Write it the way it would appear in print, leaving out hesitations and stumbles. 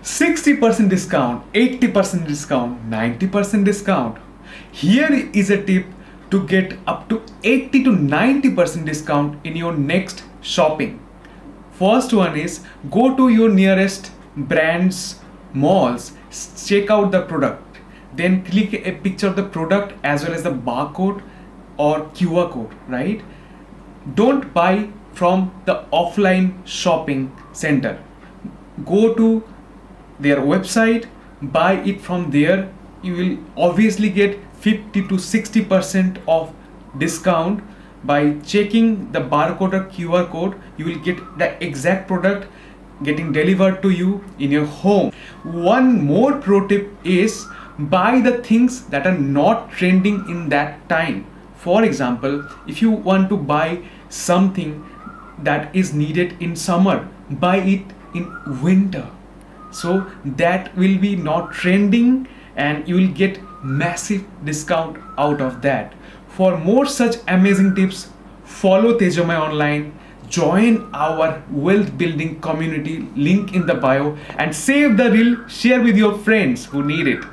60% discount, 80% discount, 90% discount. Here is a tip to get up to 80 to 90% discount in your next shopping. First one is go to your nearest brands, malls, check out the product. Then click a picture of the product as well as the barcode or QR code, right? Don't buy from the offline shopping center. Go to their website, buy it from there. You will obviously get 50 to 60% of discount by checking the barcode or QR code. You will get the exact product getting delivered to you in your home. One more pro tip is buy the things that are not trending in that time. For example, if you want to buy something that is needed in summer, buy it in winter, so that will be not trending and you will get massive discount out of that. For more such amazing tips, follow Tejamay Online, join our wealth building community, link in the bio, and save the reel, share with your friends who need it.